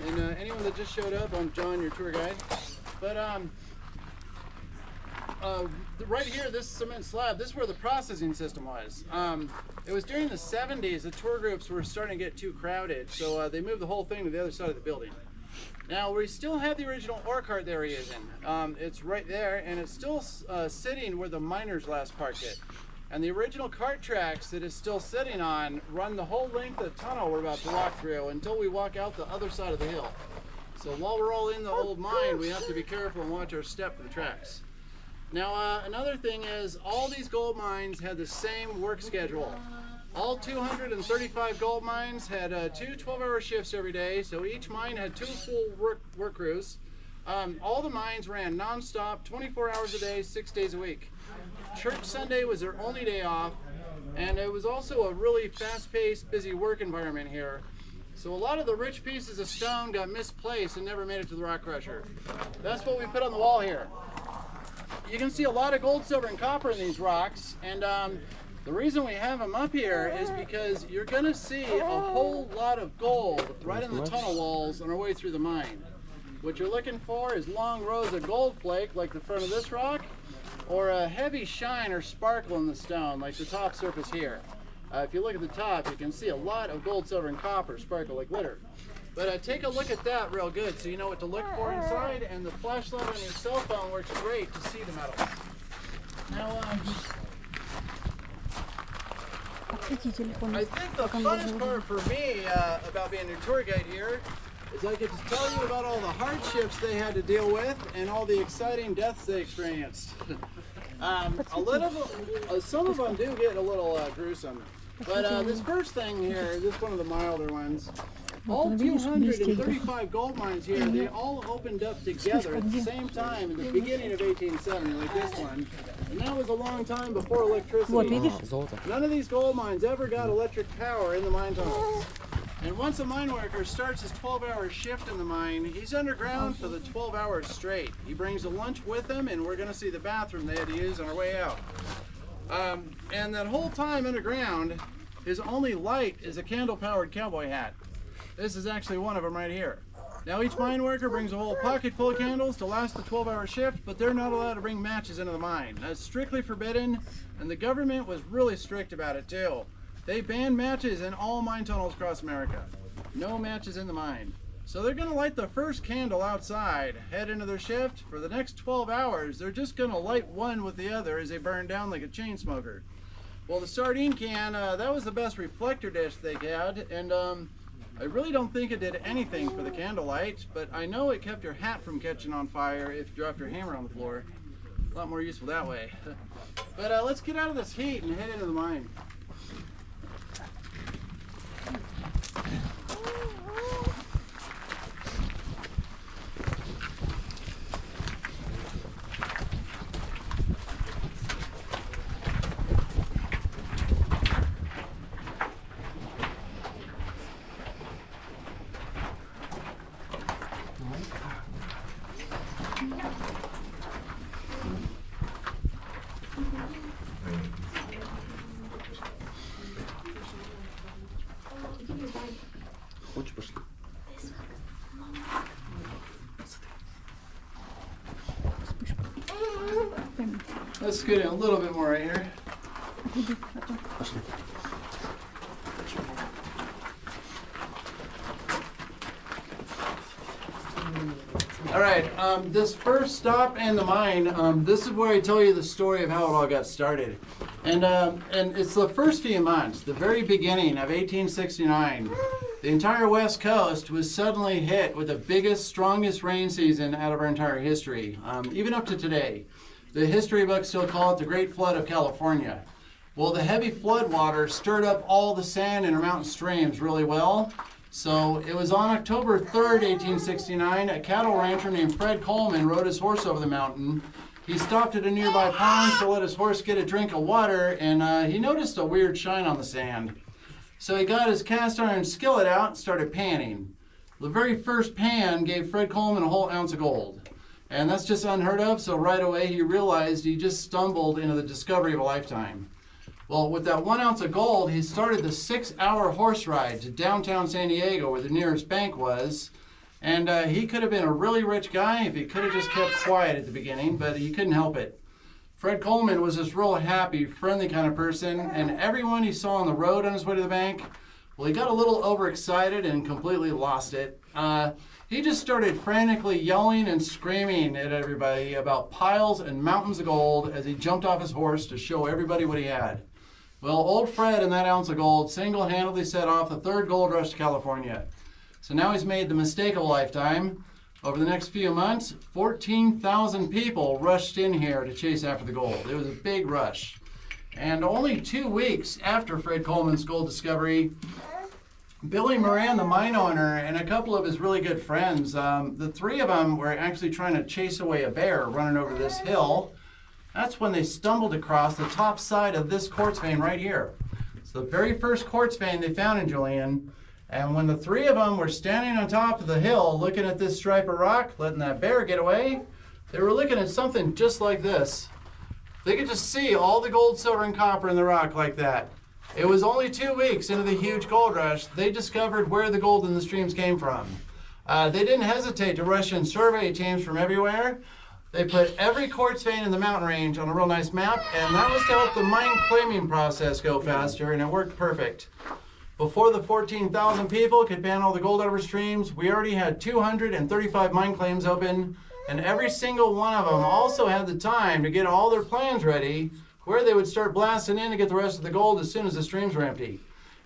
And anyone that just showed up, I'm John, your tour guide. But right here, this cement slab, this is where the processing system was. It was during the 70s, the tour groups were starting to get too crowded, so they moved the whole thing to the other side of the building. Now, we still have the original ore cart there he is in. It's right there, and it's still sitting where the miners last parked it. And the original cart tracks that it's still sitting on run the whole length of the tunnel we're about to walk through until we walk out the other side of the hill. So while we're all in the old mine, we have to be careful and watch our step for the tracks. Now, another thing is all these gold mines had the same work schedule. All 235 gold mines had 2 12-hour shifts every day, so each mine had 2 full work crews. All the mines ran non-stop, 24 hours a day, 6 days a week. Church Sunday was their only day off, and it was also a really fast-paced, busy work environment here. So a lot of the rich pieces of stone got misplaced and never made it to the rock crusher. That's what we put on the wall here. You can see a lot of gold, silver, and copper in these rocks, and the reason we have them up here is because you're going to see a whole lot of gold right in the tunnel walls on our way through the mine. What you're looking for is long rows of gold flake like the front of this rock, or a heavy shine or sparkle in the stone like the top surface here. If you look at the top, you can see a lot of gold, silver, and copper sparkle like glitter. But take a look at that real good so you know what to look for inside, and the flashlight on your cell phone works great to see the metals. Now, I think the funnest part for me about being your tour guide here is I get to tell you about all the hardships they had to deal with and all the exciting deaths they experienced. Some of them do get a little gruesome. But this first thing here, this is one of the milder ones. All 235 gold mines here, they all opened up together at the same time in the beginning of 1870, like this one. And that was a long time before electricity. None of these gold mines ever got electric power in the mine tunnels. And once a mine worker starts his 12-hour shift in the mine, he's underground for the 12 hours straight. He brings a lunch with him, and we're going to see the bathroom they had to use on our way out. And that whole time underground, his only light is a candle-powered cowboy hat. This is actually one of them right here. Now each mine worker brings a whole pocket full of candles to last the 12-hour shift, but they're not allowed to bring matches into the mine. That's strictly forbidden, and the government was really strict about it too. They banned matches in all mine tunnels across America. No matches in the mine. So they're going to light the first candle outside, head into their shift. For the next 12 hours, they're just going to light one with the other as they burn down like a chain smoker. Well, the sardine can, that was the best reflector dish they had, and I really don't think it did anything for the candlelight, but I know it kept your hat from catching on fire if you dropped your hammer on the floor. A lot more useful that way. But let's get out of this heat and head into the mine. Let's get in a little bit more right here. All right, this first stop in the mine, this is where I tell you the story of how it all got started. And it's the first few months, the very beginning of 1869. The entire West Coast was suddenly hit with the biggest, strongest rain season out of our entire history, even up to today. The history books still call it the Great Flood of California. Well, the heavy flood water stirred up all the sand in our mountain streams really well. So it was on October 3rd, 1869, a cattle rancher named Fred Coleman rode his horse over the mountain. He stopped at a nearby pond to let his horse get a drink of water, and he noticed a weird shine on the sand. So he got his cast iron skillet out and started panning. The very first pan gave Fred Coleman a whole ounce of gold. And that's just unheard of, so right away he realized he just stumbled into the discovery of a lifetime. Well, with that 1 ounce of gold, he started the 6-hour horse ride to downtown San Diego, where the nearest bank was. And he could have been a really rich guy if he could have just kept quiet at the beginning, but he couldn't help it. Fred Coleman was this real happy, friendly kind of person, and everyone he saw on the road on his way to the bank, well, he got a little overexcited and completely lost it. He just started frantically yelling and screaming at everybody about piles and mountains of gold as he jumped off his horse to show everybody what he had. Well, old Fred and that ounce of gold single-handedly set off the third gold rush to California. So now he's made the mistake of a lifetime. Over the next few months, 14,000 people rushed in here to chase after the gold. It was a big rush. And only 2 weeks after Fred Coleman's gold discovery, Billy Moran, the mine owner, and a couple of his really good friends, the three of them were actually trying to chase away a bear running over this hill. That's when they stumbled across the top side of this quartz vein right here. It's the very first quartz vein they found in Julian. And when the three of them were standing on top of the hill looking at this stripe of rock, letting that bear get away, they were looking at something just like this. They could just see all the gold, silver, and copper in the rock like that. It was only 2 weeks into the huge gold rush, they discovered where the gold in the streams came from. They didn't hesitate to rush in survey teams from everywhere. They put every quartz vein in the mountain range on a real nice map, and that was to help the mine claiming process go faster, and it worked perfect. Before the 14,000 people could ban all the gold out of our streams, we already had 235 mine claims open, and every single one of them also had the time to get all their plans ready, where they would start blasting in to get the rest of the gold as soon as the streams were empty.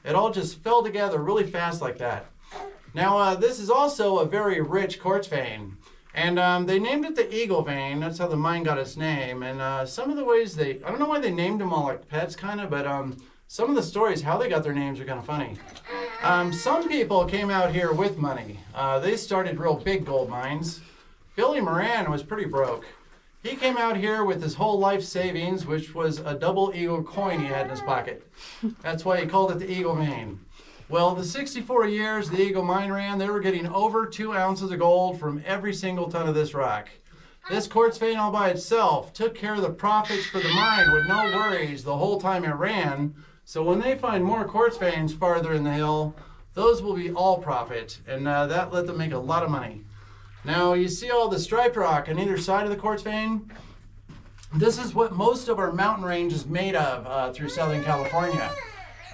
It all just fell together really fast like that. Now, this is also a very rich quartz vein, and they named it the Eagle Vein. That's how the mine got its name, and some of the ways I don't know why they named them all like pets, kind of, but some of the stories, how they got their names are kind of funny. Some people came out here with money. They started real big gold mines. Billy Moran was pretty broke. He came out here with his whole life savings, which was a double eagle coin he had in his pocket. That's why he called it the Eagle Vein. Well, the 64 years the Eagle mine ran, they were getting over 2 ounces of gold from every single ton of this rock. This quartz vein all by itself took care of the profits for the mine with no worries the whole time it ran. So when they find more quartz veins farther in the hill, those will be all profit, and that let them make a lot of money. Now you see all the striped rock on either side of the quartz vein? This is what most of our mountain range is made of through Southern California.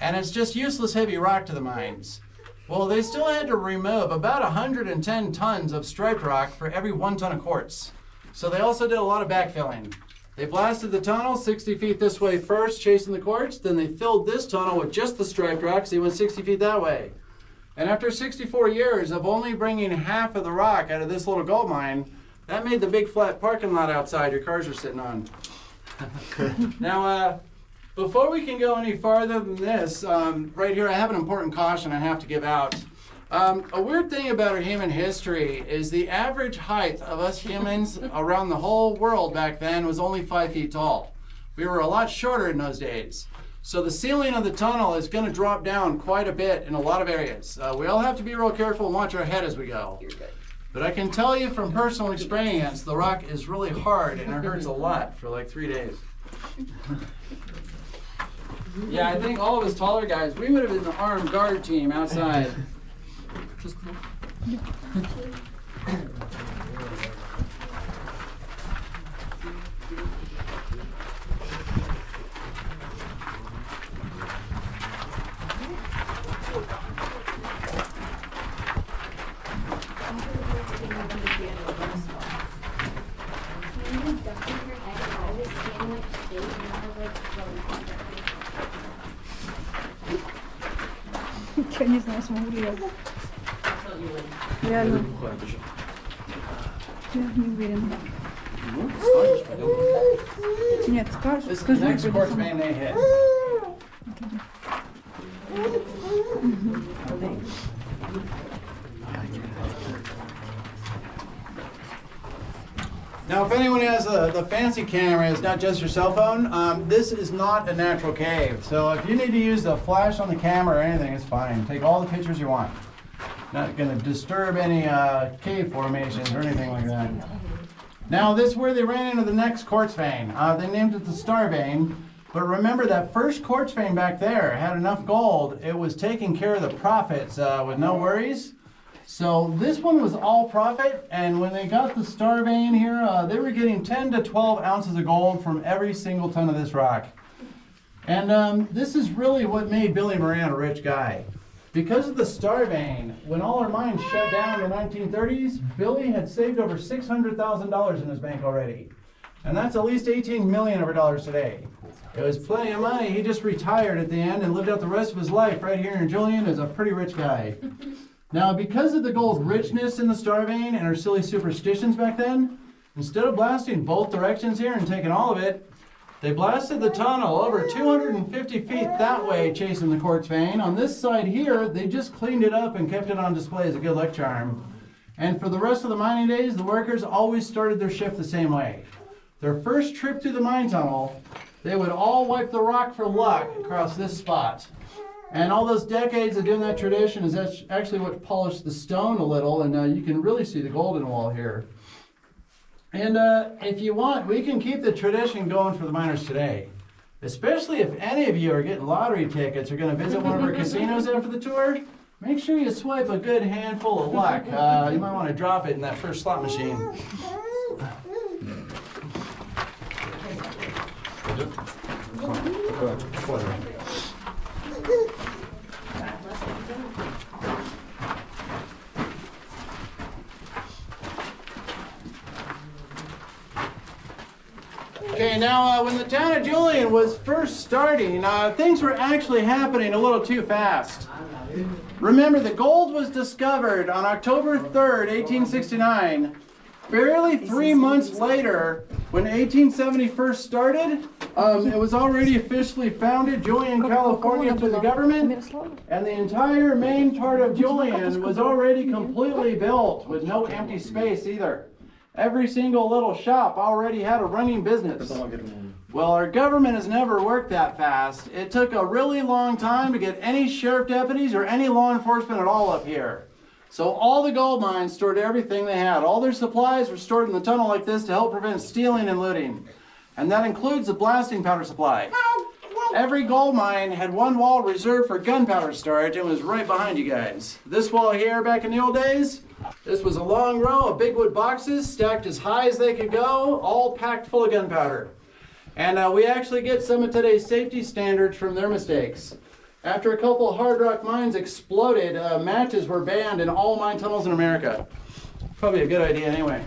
And it's just useless heavy rock to the mines. Well, they still had to remove about 110 tons of striped rock for every 1 ton of quartz. So they also did a lot of backfilling. They blasted the tunnel 60 feet this way first, chasing the quartz. Then they filled this tunnel with just the striped rock, so they went 60 feet that way. And after 64 years of only bringing half of the rock out of this little gold mine, that made the big flat parking lot outside your cars are sitting on. Now, before we can go any farther than this, right here I have an important caution I have to give out. A weird thing about our human history is the average height of us humans around the whole world back then was only 5 feet tall. We were a lot shorter in those days. So the ceiling of the tunnel is going to drop down quite a bit in a lot of areas. We all have to be real careful and watch our head as we go. You're good. But I can tell you from personal experience, the rock is really hard and it hurts a lot for like 3 days. Yeah, I think all of us taller guys, we would have been the armed guard team outside. Я не знаю, смогу ли я. Реально. Я не уверена. Нет, скажи. This is the next quartz vein they hit. Now, if anyone has the fancy camera, it's not just your cell phone, this is not a natural cave. So if you need to use the flash on the camera or anything, it's fine. Take all the pictures you want. Not going to disturb any cave formations or anything like that. Now, this is where they ran into the next quartz vein. They named it the Star Vein. But remember, that first quartz vein back there had enough gold. It was taking care of the profits with no worries. So this one was all profit, and when they got the star vein here, they were getting 10 to 12 ounces of gold from every single ton of this rock. And this is really what made Billy Moran a rich guy. Because of the star vein, when all our mines shut down in the 1930s, Billy had saved over $600,000 in his bank already. And that's at least 18 million of our dollars today. It was plenty of money. He just retired at the end and lived out the rest of his life right here in Julian as a pretty rich guy. Now, because of the gold richness in the star vein and our silly superstitions back then, instead of blasting both directions here and taking all of it, they blasted the tunnel over 250 feet that way, chasing the quartz vein. On this side here, they just cleaned it up and kept it on display as a good luck charm. And for the rest of the mining days, the workers always started their shift the same way. Their first trip through the mine tunnel, they would all wipe the rock for luck across this spot. And all those decades of doing that tradition is actually what polished the stone a little, and you can really see the gold in the wall here. And if you want, we can keep the tradition going for the miners today. Especially if any of you are getting lottery tickets or going to visit one of our casinos after the tour, make sure you swipe a good handful of luck. You might want to drop it in that first slot machine. Okay, now when the town of Julian was first starting, things were actually happening a little too fast. Remember, the gold was discovered on October 3rd, 1869. Barely 3 months later, when 1870 first started, it was already officially founded, Julian, California, to the government, and the entire main part of Julian was already completely built with no empty space either. Every single little shop already had a running business. Well, our government has never worked that fast. It took a really long time to get any sheriff deputies or any law enforcement at all up here. So all the gold mines stored everything they had. All their supplies were stored in the tunnel like this to help prevent stealing and looting. And that includes the blasting powder supply. Every gold mine had one wall reserved for gunpowder storage and was right behind you guys. This wall here, back in the old days, this was a long row of big wood boxes stacked as high as they could go, all packed full of gunpowder. And we actually get some of today's safety standards from their mistakes. After a couple of hard rock mines exploded, matches were banned in all mine tunnels in America. Probably a good idea anyway.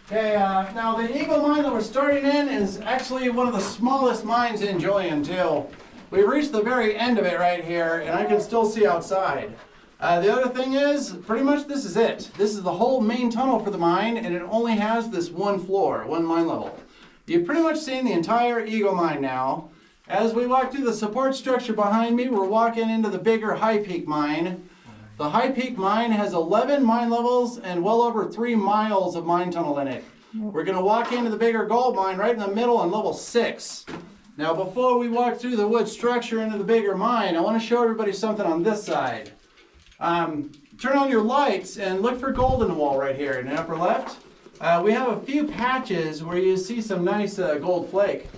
Okay, now the Eagle mine that we're starting in is actually one of the smallest mines in Julian too. We've reached the very end of it right here, and I can still see outside. The other thing is, pretty much this is it. This is the whole main tunnel for the mine, and it only has this one floor, one mine level. You've pretty much seen the entire Eagle mine now. As we walk through the support structure behind me, we're walking into the bigger High Peak mine. The High Peak mine has 11 mine levels and well over 3 miles of mine tunnel in it. We're going to walk into the bigger gold mine right in the middle on level 6. Now before we walk through the wood structure into the bigger mine, I want to show everybody something on this side. Turn on your lights and look for gold in the wall right here in the upper left. We have a few patches where you see some nice gold flake.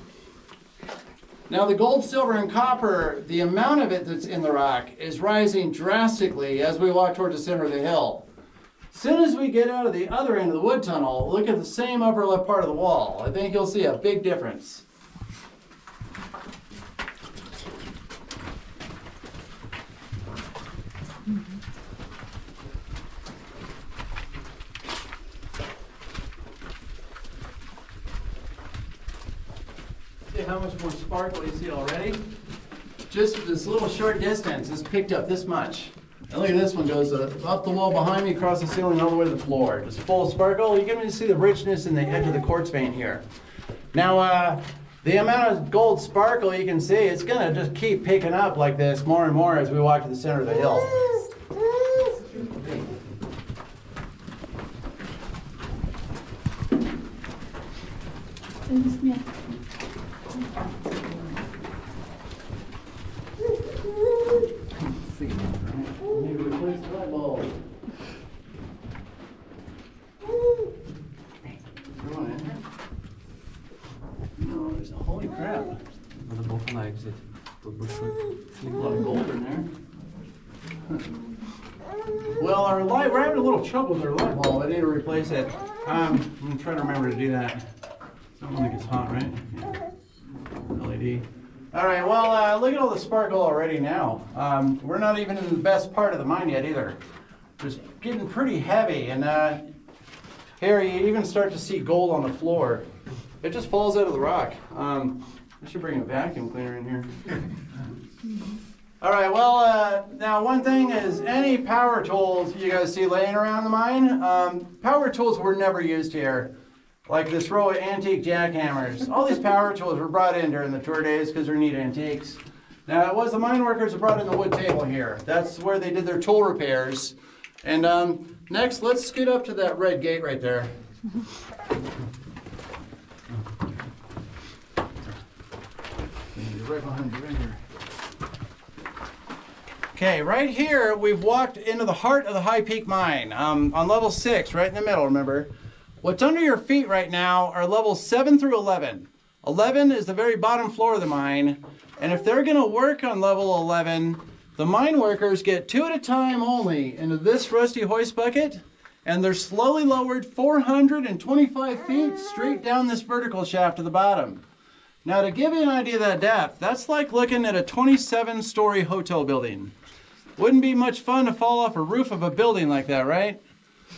Now the gold, silver, and copper, the amount of it that's in the rock is rising drastically as we walk toward the center of the hill. As soon as we get out of the other end of the wood tunnel, look at the same upper left part of the wall. I think you'll see a big difference. See how much more sparkle you see already? Just this little short distance has picked up this much. And look at this one, goes up the wall behind me, across the ceiling, all the way to the floor. Just full of sparkle. You can see the richness in the edge of the quartz vein here. Now, the amount of gold sparkle you can see, it's gonna just keep picking up like this more and more as we walk to the center of the hill. Maybe replace the light bulb. Throw it in there. No, there's a holy crap. Надо было фонарик взять. Тут большой. A lot of gold in there. a little trouble with their light bulb. I need to replace it. I'm gonna try to remember to do that. Something that gets hot, right? Yeah. LED. All right, well, look at all the sparkle already now. We're not even in the best part of the mine yet either. It's getting pretty heavy, and here you even start to see gold on the floor. It just falls out of the rock. I should bring a vacuum cleaner in here. All right, well, now one thing is any power tools you guys see laying around the mine, power tools were never used here. Like this row of antique jackhammers. All these power tools were brought in during the tour days because they're neat antiques. Now, it was the mine workers who brought in the wood table here. That's where they did their tool repairs. And next, let's scoot up to that red gate right there. Right behind you, right here. Okay, right here, we've walked into the heart of the High Peak Mine on level 6, right in the middle, remember? What's under your feet right now are levels 7 through 11. 11 is the very bottom floor of the mine, and if they're gonna work on level 11, the mine workers get 2 at a time only into this rusty hoist bucket, and they're slowly lowered 425 feet straight down this vertical shaft to the bottom. Now, to give you an idea of that depth, that's like looking at a 27-story hotel building. Wouldn't be much fun to fall off a roof of a building like that, right?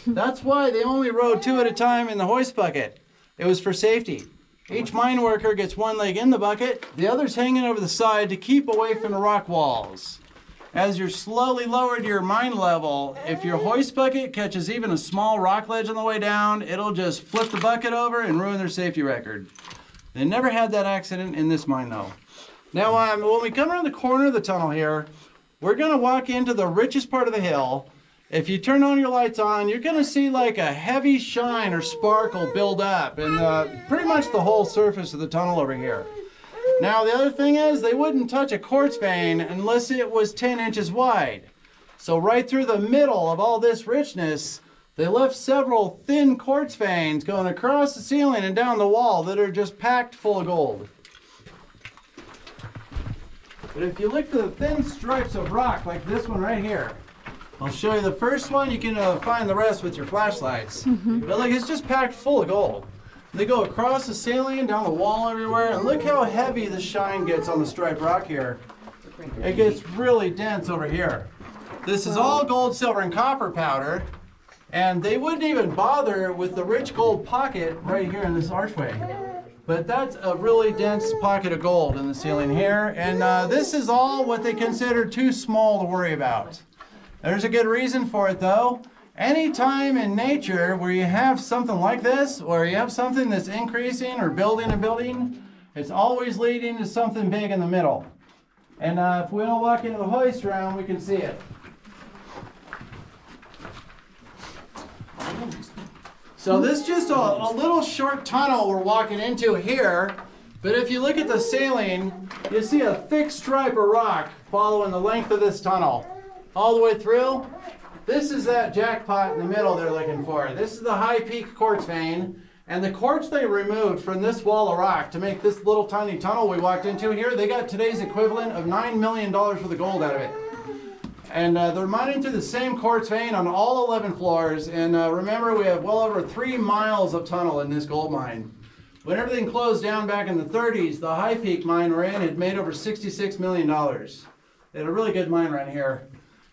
That's why they only rode 2 at a time in the hoist bucket. It was for safety. Each mine worker gets one leg in the bucket, the other's hanging over the side to keep away from the rock walls. As you're slowly lowered to your mine level, if your hoist bucket catches even a small rock ledge on the way down, it'll just flip the bucket over and ruin their safety record. They never had that accident in this mine though. Now, when we come around the corner of the tunnel here, we're gonna walk into the richest part of the hill. If you turn on your lights on, you're gonna see like a heavy shine or sparkle build up in pretty much the whole surface of the tunnel over here. Now, the other thing is they wouldn't touch a quartz vein unless it was 10 inches wide. So right through the middle of all this richness, they left several thin quartz veins going across the ceiling and down the wall that are just packed full of gold. But if you look for the thin stripes of rock like this one right here, I'll show you the first one. You can find the rest with your flashlights. But look, it's just packed full of gold. They go across the ceiling, down the wall everywhere, and look how heavy the shine gets on the striped rock here. It gets really dense over here. This is all gold, silver, and copper powder, and they wouldn't even bother with the rich gold pocket right here in this archway. But that's a really dense pocket of gold in the ceiling here, and this is all what they consider too small to worry about. There's a good reason for it though. Any time in nature where you have something like this, or you have something that's increasing or building a building, it's always leading to something big in the middle. And if we don't walk into the hoist room, we can see it. So this is just a little short tunnel we're walking into here, but if you look at the ceiling, you see a thick stripe of rock following the length of this tunnel. All the way through. This is that jackpot in the middle they're looking for. This is the High Peak quartz vein, and the quartz they removed from this wall of rock to make this little tiny tunnel we walked into here, they got today's equivalent of $9 million worth of gold out of it. And they're mining through the same quartz vein on all 11 floors. And remember, we have well over 3 miles of tunnel in this gold mine. When everything closed down back in the 30s, the High Peak mine we're in had made over $66 million. They had a really good mine right here.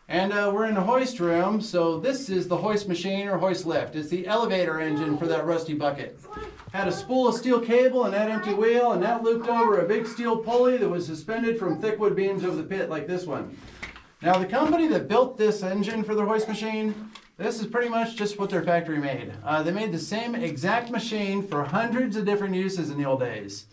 And we're in the hoist room, so this is the hoist machine or hoist lift. It's the elevator engine for that rusty bucket. Had a spool of steel cable and that empty wheel, and that looped over a big steel pulley that was suspended from thick wood beams over the pit like this one. Now, the company that built this engine for their hoist machine, this is pretty much just what their factory made. They made the same exact machine for hundreds of different uses in the old days.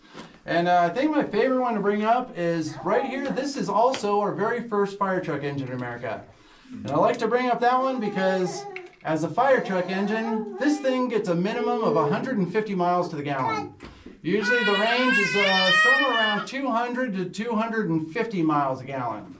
And I think my favorite one to bring up is right here. This is also our very first fire truck engine in America. And I like to bring up that one because as a fire truck engine, this thing gets a minimum of 150 miles to the gallon. Usually the range is somewhere around 200 to 250 miles a gallon.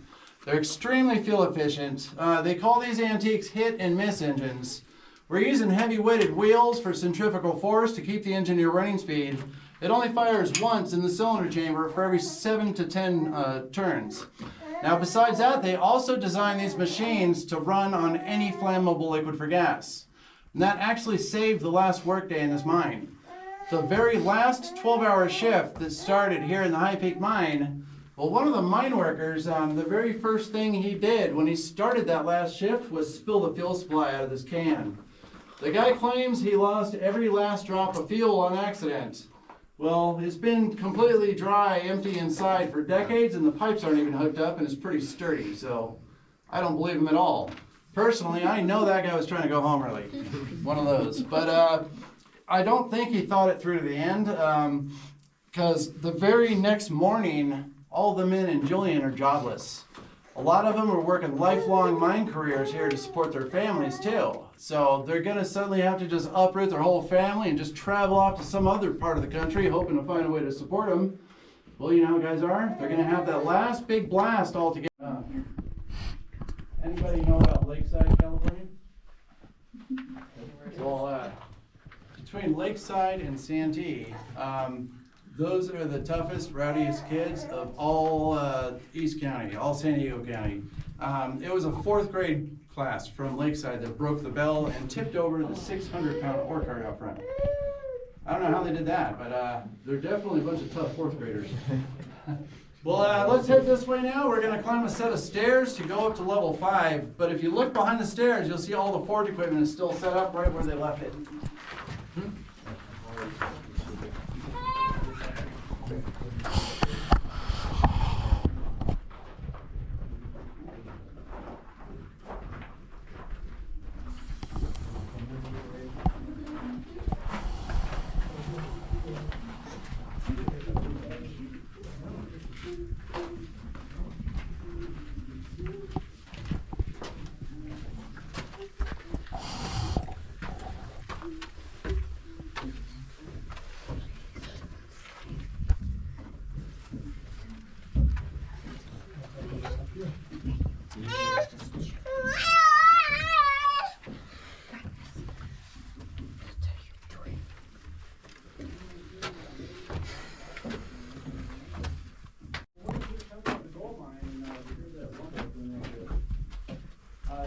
They're extremely fuel efficient. They call these antiques hit and miss engines. We're using heavy weighted wheels for centrifugal force to keep the engine near running speed. It only fires once in the cylinder chamber for every 7 to 10 turns. Now besides that, they also designed these machines to run on any flammable liquid for gas. And that actually saved the last workday in this mine. The very last 12-hour shift that started here in the High Peak mine, well, one of the mine workers, the very first thing he did when he started that last shift was spill the fuel supply out of this can. The guy claims he lost every last drop of fuel on accident. Well, it's been completely dry, empty inside for decades, and the pipes aren't even hooked up, and it's pretty sturdy, so I don't believe him at all. Personally, I know that guy was trying to go home early. One of those. But I don't think he thought it through to the end, because the very next morning, all the men in Julian are jobless. A lot of them are working lifelong mine careers here to support their families too. So they're gonna suddenly have to just uproot their whole family and just travel off to some other part of the country hoping to find a way to support them. Well, you know how guys are. They're gonna have that last big blast all together. Anybody know about Lakeside, California? Well, between Lakeside and Santee, those are the toughest, rowdiest kids of all East County, all San Diego County. It was a 4th grade class from Lakeside that broke the bell and tipped over the 600-pound ore cart out front. I don't know how they did that, but they're definitely a bunch of tough 4th graders. Well, let's head this way now. We're going to climb a set of stairs to go up to level 5. But if you look behind the stairs, you'll see all the forge equipment is still set up right where they left it.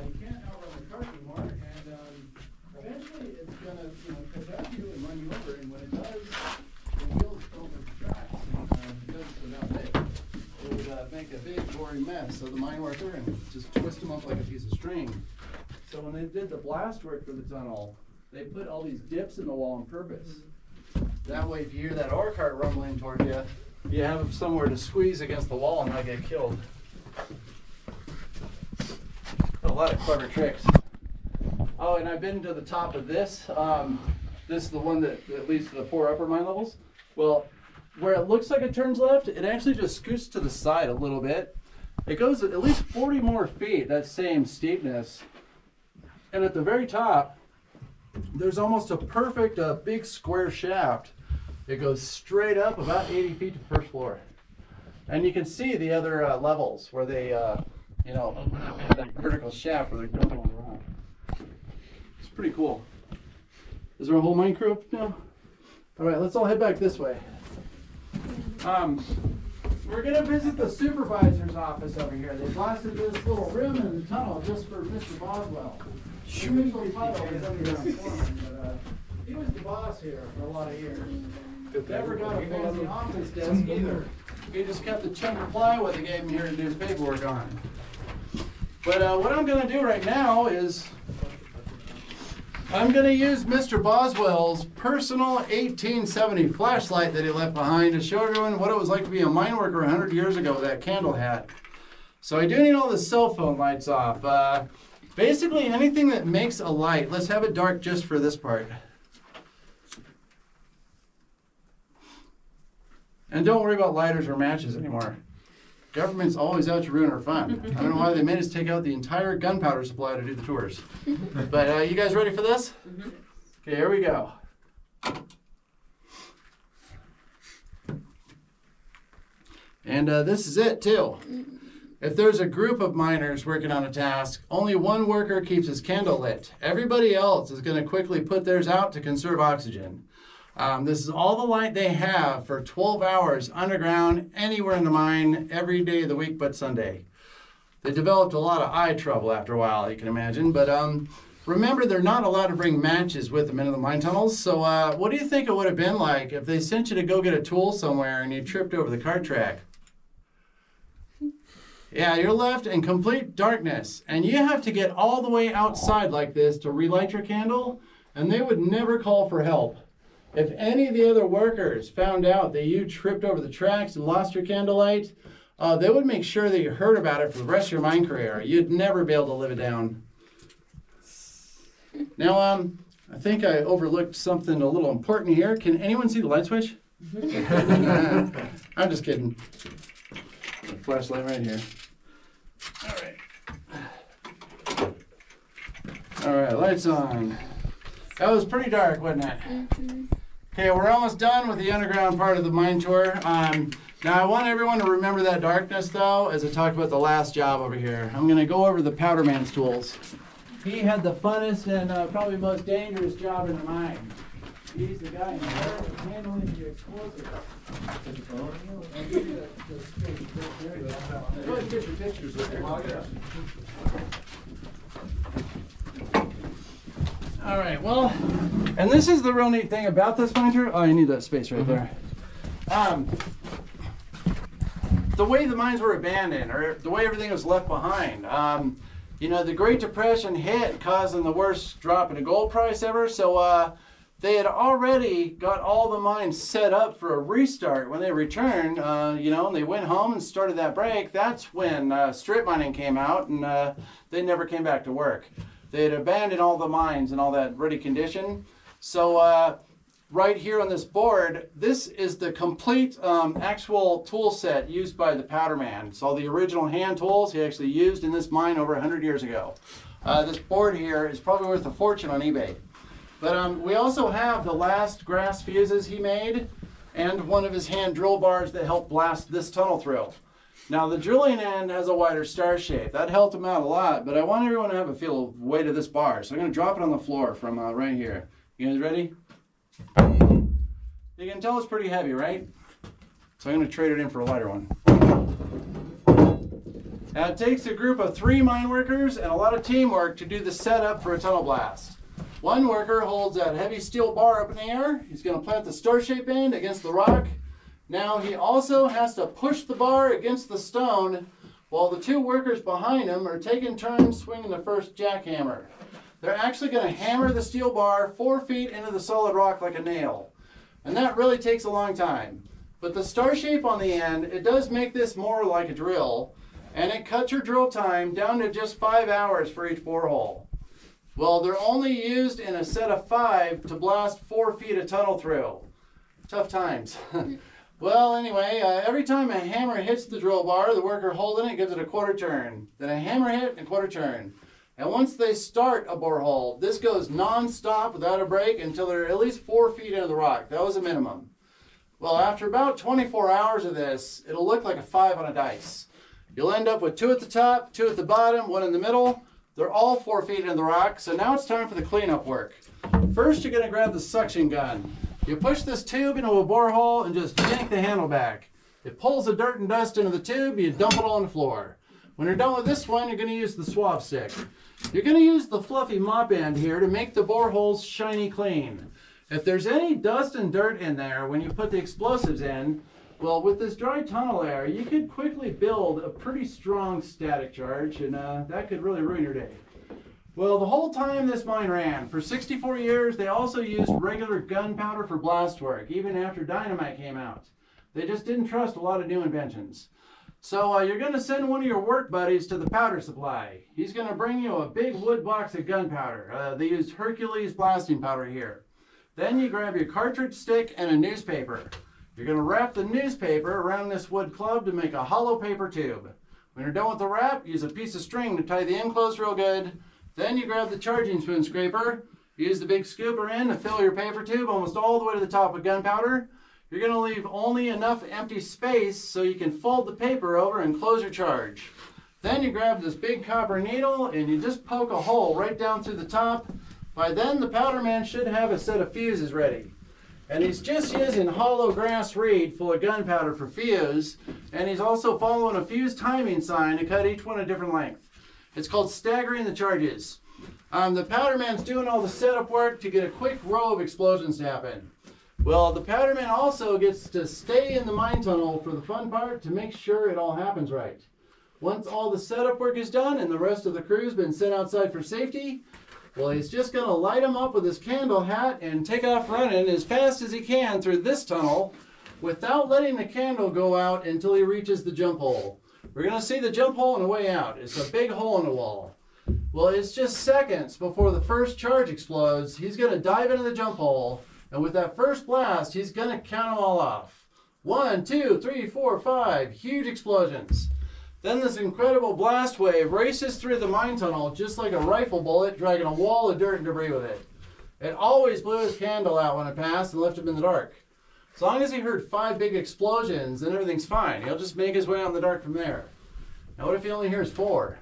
You can't outrun the cart anymore, and eventually it's gonna, catch up to you and run you over. And when it does, the wheels don't hit the tracks because they're that big. It would make a big, gory mess of the mine worker and just twist them up like a piece of string. So when they did the blast work for the tunnel, they put all these dips in the wall on purpose. That way, if you hear that ore cart rumbling toward you, you have somewhere to squeeze against the wall and not get killed. A lot of clever tricks. Oh, and I've been to the top of this. This is the one that leads to the 4 upper mine levels. Well, where it looks like it turns left, it actually just scoots to the side a little bit. It goes at least 40 more feet, that same steepness. And at the very top, there's almost a perfect big square shaft. It goes straight up about 80 feet to the first floor. And you can see the other levels where they, have that vertical shaft where they're going around. It's pretty cool. Is there a whole mine crew up now? All right, let's all head back this way. We're going to visit the supervisor's office over here. They blasted this little rim in the tunnel just for Mr. Boswell. The original title was underground foreman, but he was the boss here for a lot of years. Never got a fancy office desk either. He just kept the chunk of plywood they gave him here to do his paperwork on. But what I'm going to do right now is I'm going to use Mr. Boswell's personal 1870 flashlight that he left behind to show everyone what it was like to be a mine worker 100 years ago with that candle hat. So I do need all the cell phone lights off. Basically anything that makes a light. Let's have it dark just for this part. And don't worry about lighters or matches anymore. Government's always out to ruin our fun. I don't know why they made us take out the entire gunpowder supply to do the tours. But you guys ready for this? Okay, here we go. And this is it too. If there's a group of miners working on a task, only one worker keeps his candle lit. Everybody else is going to quickly put theirs out to conserve oxygen. This is all the light they have for 12 hours underground, anywhere in the mine, every day of the week but Sunday. They developed a lot of eye trouble after a while, you can imagine. But remember, they're not allowed to bring matches with them into the mine tunnels. So what do you think it would have been like if they sent you to go get a tool somewhere and you tripped over the cart track? Yeah, you're left in complete darkness. And you have to get all the way outside like this to relight your candle. And they would never call for help. If any of the other workers found out that you tripped over the tracks and lost your candlelight, they would make sure that you heard about it for the rest of your mine career. You'd never be able to live it down. Now, I think I overlooked something a little important here. Can anyone see the light switch? I'm just kidding. The flashlight right here. All right, lights on. That was pretty dark, wasn't it? Mm-hmm. Okay, we're almost done with the underground part of the mine tour. Now, I want everyone to remember that darkness, though, as I talk about the last job over here. I'm going to go over the powder man's tools. He had the funnest and probably most dangerous job in the mine. He's the guy in charge of handling the explosive. Go ahead and get your pictures with there. All right, well, and this is the real neat thing about this mine tour. Oh, you need that space right there. The way the mines were abandoned, or the way everything was left behind. You know, the Great Depression hit, causing the worst drop in the gold price ever. So they had already got all the mines set up for a restart when they returned. You know, and they went home and started that break. That's when strip mining came out, and they never came back to work. They had abandoned all the mines in all that ready condition. So right here on this board, this is the complete actual tool set used by the powder man. It's all the original hand tools he actually used in this mine over 100 years ago. This board here is probably worth a fortune on eBay. But we also have the last grass fuses he made and one of his hand drill bars that helped blast this tunnel through. Now the drilling end has a wider star shape. That helped him out a lot, but I want everyone to have a feel of weight of this bar. So I'm going to drop it on the floor from right here. You guys ready? You can tell it's pretty heavy, right? So I'm going to trade it in for a lighter one. Now it takes a group of 3 mine workers and a lot of teamwork to do the setup for a tunnel blast. One worker holds that heavy steel bar up in the air. He's going to plant the star-shaped end against the rock. Now he also has to push the bar against the stone while the 2 workers behind him are taking turns swinging the first jackhammer. They're actually going to hammer the steel bar 4 feet into the solid rock like a nail. And that really takes a long time. But the star shape on the end, it does make this more like a drill, and it cuts your drill time down to just 5 hours for each borehole. Well, they're only used in a set of 5 to blast 4 feet of tunnel through. Tough times. Well, anyway, every time a hammer hits the drill bar, the worker holding it gives it a quarter turn. Then a hammer hit and a quarter turn. And once they start a borehole, this goes non-stop without a break until they're at least 4 feet into the rock. That was a minimum. Well, after about 24 hours of this, it'll look like a 5 on a dice. You'll end up with 2 at the top, 2 at the bottom, 1 in the middle. They're all 4 feet into the rock, so now it's time for the cleanup work. First, you're going to grab the suction gun. You push this tube into a borehole and just yank the handle back. It pulls the dirt and dust into the tube, you dump it all on the floor. When you're done with this one, you're going to use the swab stick. You're going to use the fluffy mop end here to make the boreholes shiny clean. If there's any dust and dirt in there when you put the explosives in, well, with this dry tunnel air, you could quickly build a pretty strong static charge, and that could really ruin your day. Well, the whole time this mine ran, for 64 years, they also used regular gunpowder for blast work, even after dynamite came out. They just didn't trust a lot of new inventions. So you're going to send one of your work buddies to the powder supply. He's going to bring you a big wood box of gunpowder. They used Hercules blasting powder here. Then you grab your cartridge stick and a newspaper. You're going to wrap the newspaper around this wood club to make a hollow paper tube. When you're done with the wrap, use a piece of string to tie the end closed real good. Then you grab the charging spoon scraper. Use the big scooper end to fill your paper tube almost all the way to the top with gunpowder. You're going to leave only enough empty space so you can fold the paper over and close your charge. Then you grab this big copper needle and you just poke a hole right down through the top. By then the powder man should have a set of fuses ready. And he's just using hollow grass reed full of gunpowder for fuse, and he's also following a fuse timing sign to cut each one a different length. It's called staggering the charges. The powder man's doing all the setup work to get a quick row of explosions to happen. Well, the powder man also gets to stay in the mine tunnel for the fun part to make sure it all happens right. Once all the setup work is done and the rest of the crew's been sent outside for safety, well, he's just going to light them up with his candle hat and take off running as fast as he can through this tunnel without letting the candle go out until he reaches the jump hole. We're going to see the jump hole on the way out. It's a big hole in the wall. Well, it's just seconds before the first charge explodes. He's going to dive into the jump hole, and with that first blast, he's going to count them all off. 1, 2, 3, 4, 5. Huge explosions. Then this incredible blast wave races through the mine tunnel just like a rifle bullet, dragging a wall of dirt and debris with it. It always blew his candle out when it passed and left him in the dark. As long as he heard 5 big explosions, then everything's fine. He'll just make his way out in the dark from there. Now what if he only hears 4?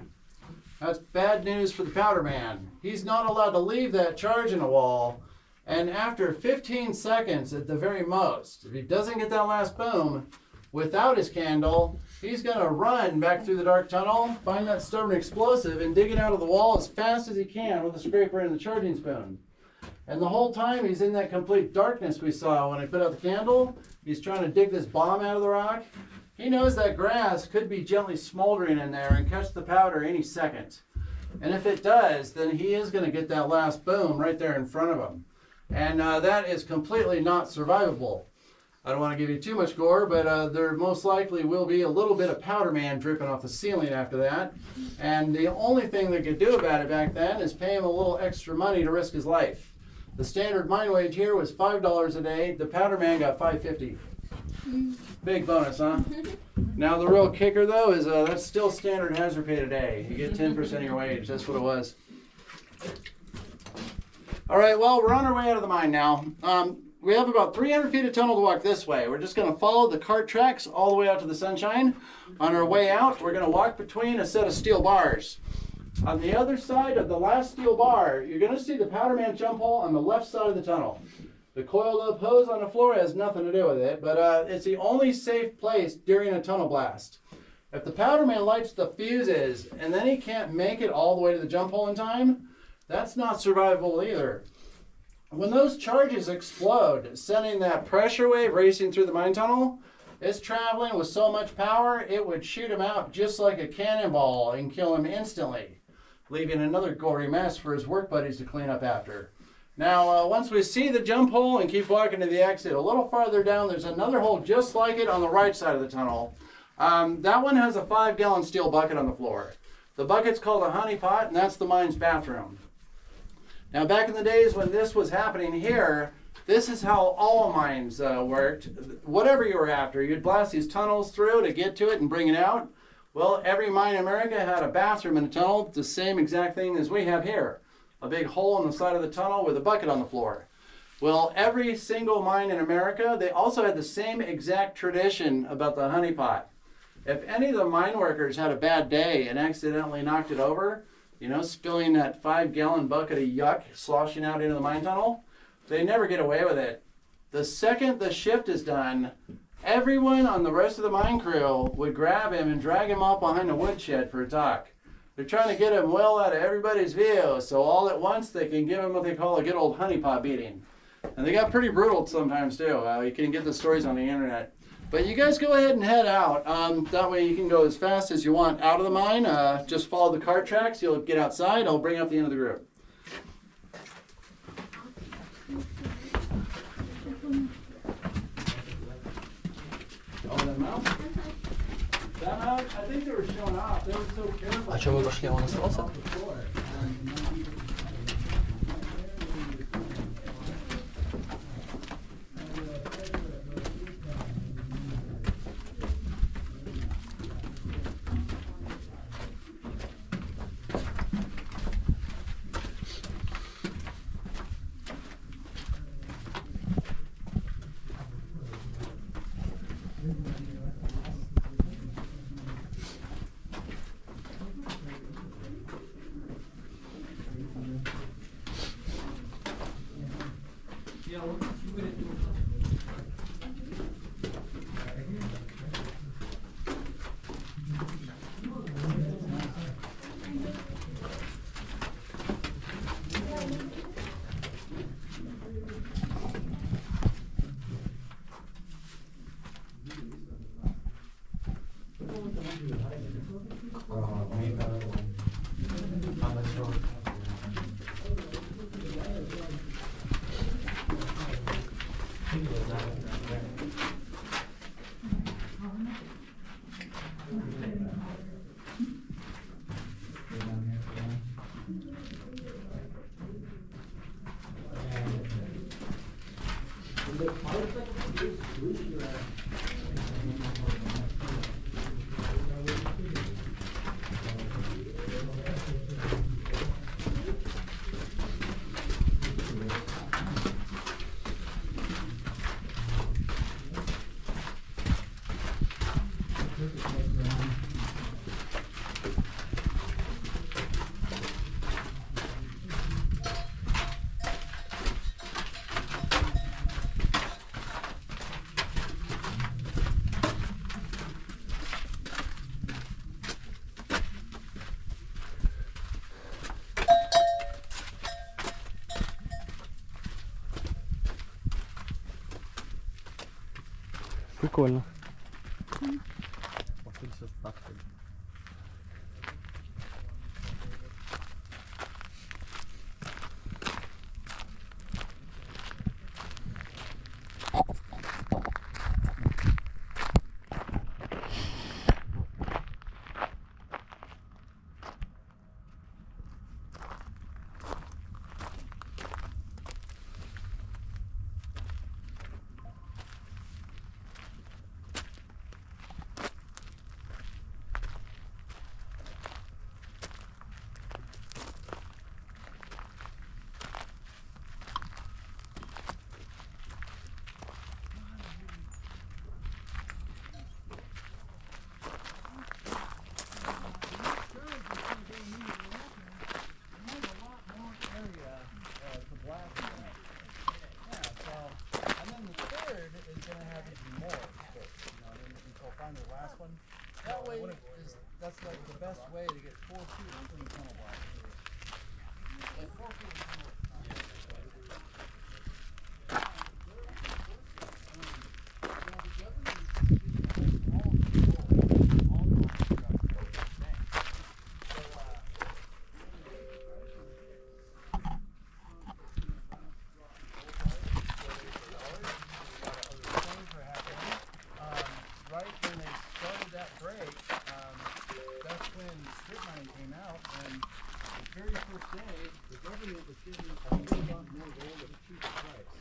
That's bad news for the powder man. He's not allowed to leave that charge in the wall, and after 15 seconds at the very most, if he doesn't get that last boom without his candle, he's going to run back through the dark tunnel, find that stubborn explosive, and dig it out of the wall as fast as he can with a scraper and the charging spoon. And the whole time he's in that complete darkness we saw when I put out the candle, he's trying to dig this bomb out of the rock. He knows that grass could be gently smoldering in there and catch the powder any second. And if it does, then he is going to get that last boom right there in front of him. And that is completely not survivable. I don't want to give you too much gore, but there most likely will be a little bit of powder man dripping off the ceiling after that. And the only thing they could do about it back then is pay him a little extra money to risk his life. The standard mine wage here was $5 a day. The powder man got $5.50. Big bonus, huh? Now the real kicker though is that's still standard hazard pay today. You get 10% of your wage. That's what it was. All right, well, we're on our way out of the mine now. We have about 300 feet of tunnel to walk this way. We're just going to follow the cart tracks all the way out to the sunshine. On our way out, we're going to walk between a set of steel bars. On the other side of the last steel bar, you're going to see the powder man jump hole on the left side of the tunnel. The coiled up hose on the floor has nothing to do with it, but it's the only safe place during a tunnel blast. If the powder man lights the fuses and then he can't make it all the way to the jump hole in time, that's not survivable either. When those charges explode, sending that pressure wave racing through the mine tunnel, it's traveling with so much power it would shoot him out just like a cannonball and kill him instantly, leaving another gory mess for his work buddies to clean up after. Now, once we see the jump hole and keep walking to the exit, a little farther down, there's another hole just like it on the right side of the tunnel. That one has a 5-gallon steel bucket on the floor. The bucket's called a honey pot, and that's the mine's bathroom. Now, back in the days when this was happening here, this is how all mines worked. Whatever you were after, you'd blast these tunnels through to get to it and bring it out. Well, every mine in America had a bathroom in a tunnel, the same exact thing as we have here. A big hole in the side of the tunnel with a bucket on the floor. Well, every single mine in America, they also had the same exact tradition about the honey pot. If any of the mine workers had a bad day and accidentally knocked it over, you know, spilling that 5-gallon bucket of yuck sloshing out into the mine tunnel, they never get away with it. The second the shift is done, everyone on the rest of the mine crew would grab him and drag him out behind the woodshed for a talk. They're trying to get him well out of everybody's view, so all at once they can give him what they call a good old honeypot beating. And they got pretty brutal sometimes too. You can get the stories on the internet. But you guys go ahead and head out. That way you can go as fast as you want out of the mine. Just follow the cart tracks. You'll get outside. I'll bring up the end of the group. Oh, them out? Them out? I think they were showing off. They were so careful. A czemu go szliało na stolce? Yeah, you would Прикольно. That way that's like the best way to get 4 feet between tunnel blocks. Like 4 feet of tunnel. Right when they started that break, that's when strip mining came out, and the very first day, the government was giving a whole lot more gold at a cheaper price.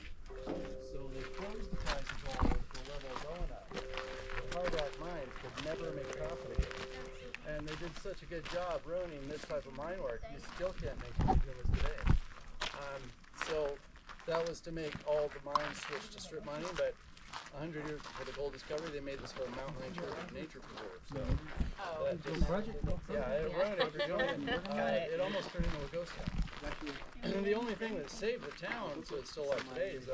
So they froze the price of gold to the level going up. The hard rock mines could never make profit again. And they did such a good job ruining this type of mine work, you still can't make as good as today. So that was to make all the mines switch to strip mining, but 100 years before the gold discovery, they made this for a mountain nature preserve. So that just, yeah, it ruined it for Julian. It almost turned into a ghost town. And the only thing that saved the town, so it's still like today, is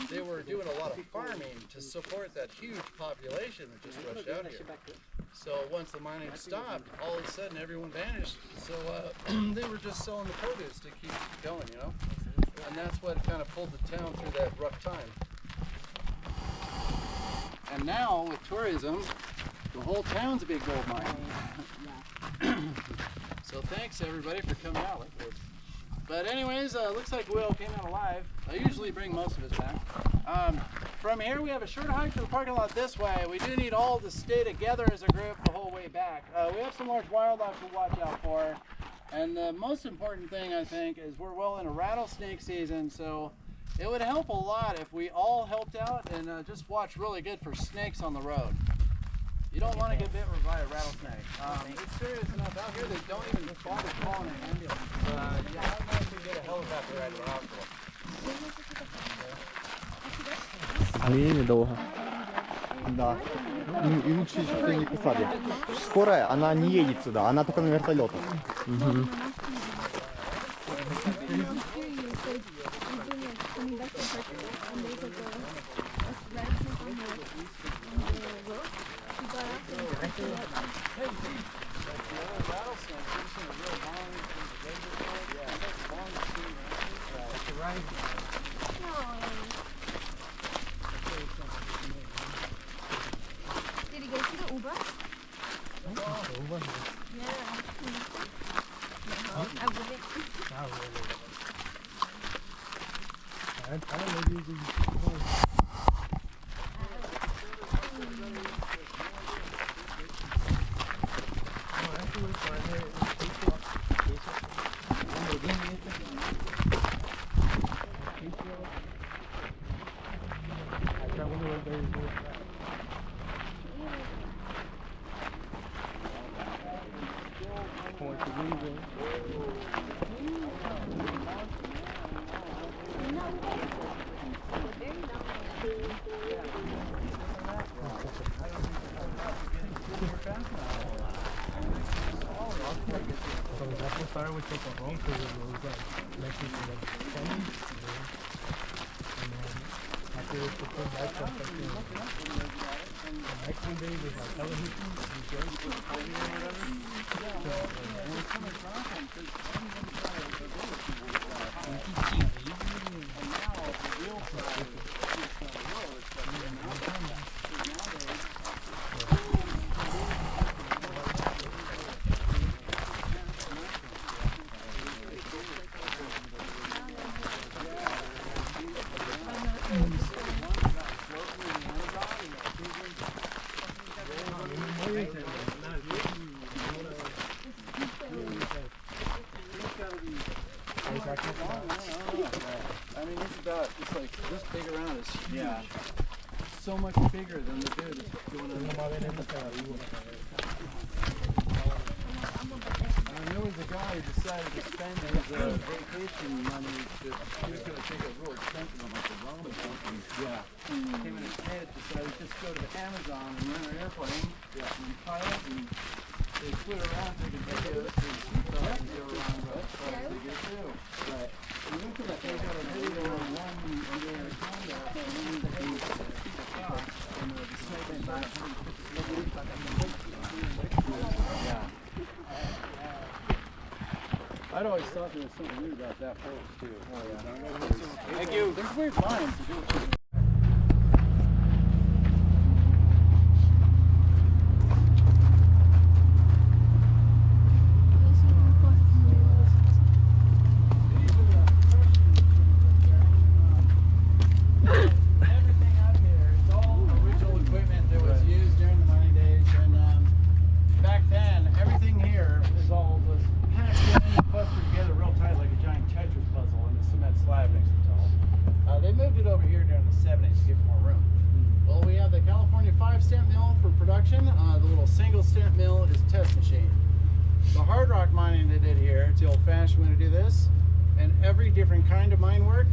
they were doing a lot of farming to support that huge population that just rushed out here. So once the mining stopped, all of a sudden everyone vanished. So they were just selling the produce to keep going, you know? And that's what kind of pulled the town through that rough time. And now, with tourism, the whole town's a big gold mine. So thanks everybody for coming out like this. But anyways, looks like Will came out alive. I usually bring most of his back. From here we have a short hike to the parking lot this way. We do need all to stay together as a group the whole way back. We have some large wildlife to watch out for. And the most important thing, I think, is we're well into rattlesnake season, so it would help a lot if we all helped out and just watch really good for snakes on the road. You don't want to get bit by a rattlesnake. It's serious enough. Out here they don't even bother calling an ambulance. You have to get a helicopter right to the hospital. Ой, недолго. Да. И лучше еще кто не посадит. Скорая, она не едет сюда, она только на вертолетах. Угу. Did he go to the Uber? Yeah. I wouldn't. Started with chocolate because it was like next to the candy. And then after it took them back to the next one day was like television and I mean, it's about, it's like this big around is huge. Yeah. So much bigger than the dude that's going on. There was a guy who decided to spend his vacation money he was going to take a real expensive one, like a rum or something. Yeah. Came in his head, decided to just go to Amazon and rent an airplane and pilot, and they flew around taking videos and thought they'd go around as far as they get too. Right. And look at that, they got a video of one under Anaconda, and then he's and the snake went back. Yeah. I'd always thought there was something weird about that pose too. Oh yeah. Thank you. There's weird lines to do too. Stamp mill is a test machine. The hard rock mining they did here, it's the old-fashioned way to do this, and every different kind of mine work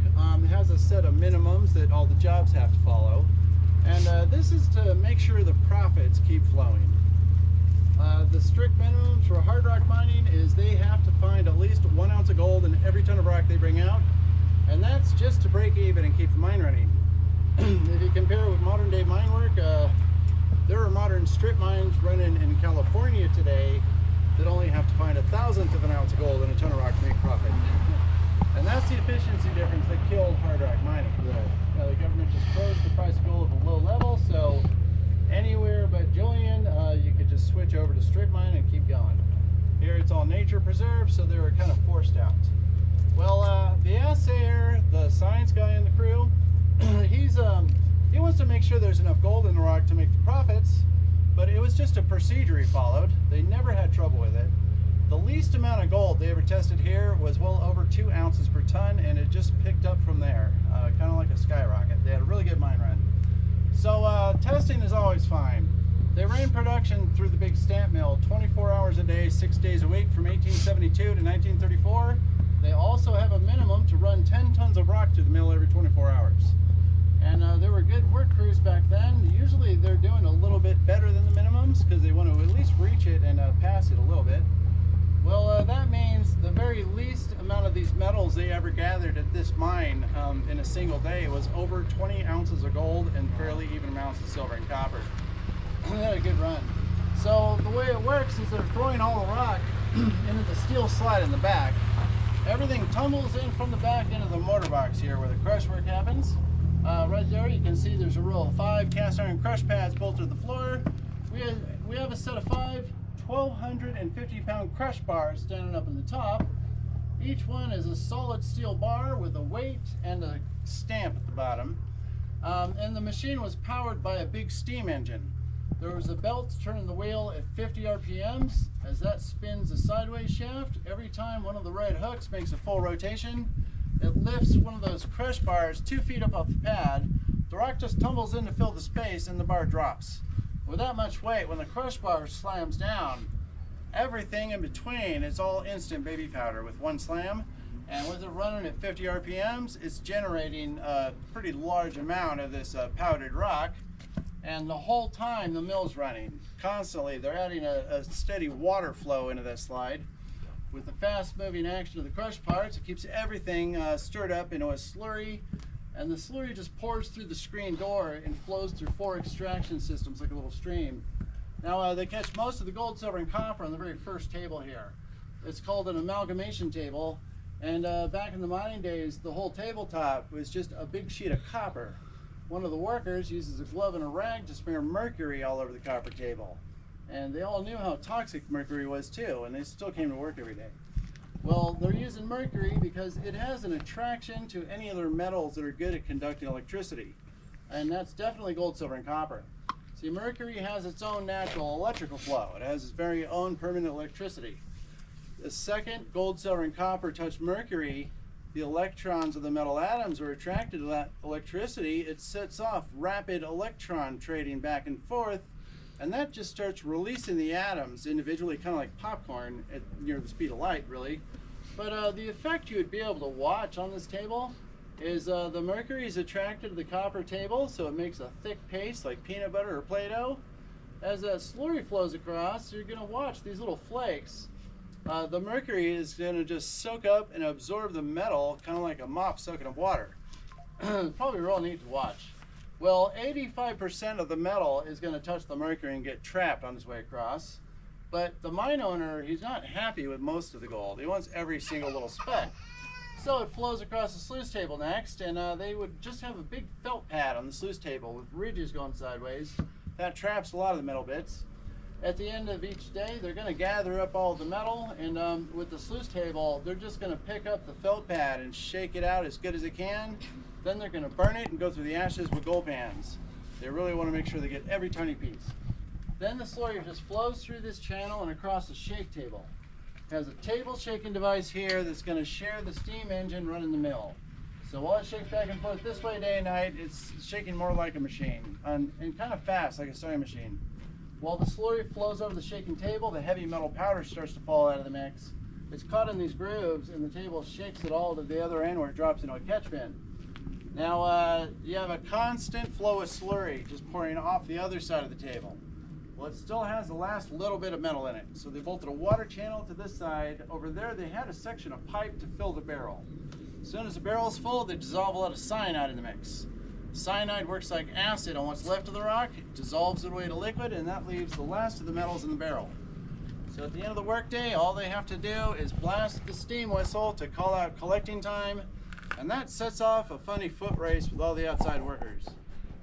has a set of minimums that all the jobs have to follow, and this is to make sure the profits keep flowing. The strict minimums for hard rock mining is they have to find at least 1 ounce of gold in every ton of rock they bring out, and that's just to break even and keep the mine running. If you compare with modern day mine work, there are modern strip mines running in California today that only have to find 1,000th of an ounce of gold in a ton of rock to make profit. And that's the efficiency difference that killed hard rock mining. Right. The government just froze the price of gold at a low level, so anywhere but Julian, you could just switch over to strip mine and keep going. Here it's all nature preserved, so they were kind of forced out. Well, the assayer, the science guy in the crew, he wants to make sure there's enough gold in the rock to make the profits, but it was just a procedure he followed. They never had trouble with it. The least amount of gold they ever tested here was well over 2 ounces per ton, and it just picked up from there, kind of like a skyrocket. They had a really good mine run. So testing is always fine. They ran production through the big stamp mill 24 hours a day, 6 days a week from 1872 to 1934. They also have a minimum to run 10 tons of rock through the mill every 24 hours. And there were good work crews back then. Usually they're doing a little bit better than the minimums because they want to at least reach it and pass it a little bit. Well, that means the very least amount of these metals they ever gathered at this mine in a single day was over 20 ounces of gold and fairly even amounts of silver and copper. They had a good run. So the way it works is they're throwing all the rock into the steel slide in the back. Everything tumbles in from the back into the mortar box here where the crush work happens. Right there you can see there's a row of 5 cast iron crush pads bolted to the floor. We have a set of 5 1,250-pound crush bars standing up in the top. Each one is a solid steel bar with a weight and a stamp at the bottom. And the machine was powered by a big steam engine. There was a belt turning the wheel at 50 RPMs. As that spins a sideways shaft, every time one of the red hooks makes a full rotation, it lifts one of those crush bars 2 feet up off the pad, the rock just tumbles in to fill the space and the bar drops. With that much weight, when the crush bar slams down, everything in between is all instant baby powder with one slam. And with it running at 50 RPMs, it's generating a pretty large amount of this powdered rock. And the whole time the mill's running, constantly, they're adding a steady water flow into that slide. With the fast moving action of the crush parts, it keeps everything stirred up into a slurry. And the slurry just pours through the screen door and flows through 4 extraction systems like a little stream. Now they catch most of the gold, silver, and copper on the very first table here. It's called an amalgamation table. And back in the mining days, the whole tabletop was just a big sheet of copper. One of the workers uses a glove and a rag to smear mercury all over the copper table. And they all knew how toxic mercury was too, and they still came to work every day. Well, they're using mercury because it has an attraction to any other metals that are good at conducting electricity. And that's definitely gold, silver, and copper. See, mercury has its own natural electrical flow. It has its very own permanent electricity. The second gold, silver, and copper touch mercury, the electrons of the metal atoms are attracted to that electricity. It sets off rapid electron trading back and forth, and that just starts releasing the atoms individually, kind of like popcorn at near the speed of light, really. But the effect you would be able to watch on this table is the mercury is attracted to the copper table, so it makes a thick paste like peanut butter or Play-Doh. As that slurry flows across, you're going to watch these little flakes. The mercury is going to just soak up and absorb the metal, kind of like a mop soaking up water. Probably real neat to watch. Well, 85% of the metal is going to touch the mercury and get trapped on its way across. But the mine owner, he's not happy with most of the gold. He wants every single little speck. So it flows across the sluice table next, and they would just have a big felt pad on the sluice table with ridges going sideways. That traps a lot of the metal bits. At the end of each day, they're going to gather up all the metal, and with the sluice table, they're just going to pick up the felt pad and shake it out as good as they can. Then they're going to burn it and go through the ashes with gold pans. They really want to make sure they get every tiny piece. Then the slurry just flows through this channel and across the shake table. It has a table shaking device here that's going to share the steam engine running the mill. So while it shakes back and forth this way day and night, it's shaking more like a machine, and kind of fast like a sewing machine. While the slurry flows over the shaking table, the heavy metal powder starts to fall out of the mix. It's caught in these grooves, and the table shakes it all to the other end where it drops into a catch bin. Now you have a constant flow of slurry just pouring off the other side of the table. Well, it still has the last little bit of metal in it. So they bolted a water channel to this side. Over there, they had a section of pipe to fill the barrel. As soon as the barrel is full, they dissolve a lot of cyanide in the mix. Cyanide works like acid on what's left of the rock, it dissolves it away to liquid, and that leaves the last of the metals in the barrel. So at the end of the workday, all they have to do is blast the steam whistle to call out collecting time, and that sets off a funny foot race with all the outside workers.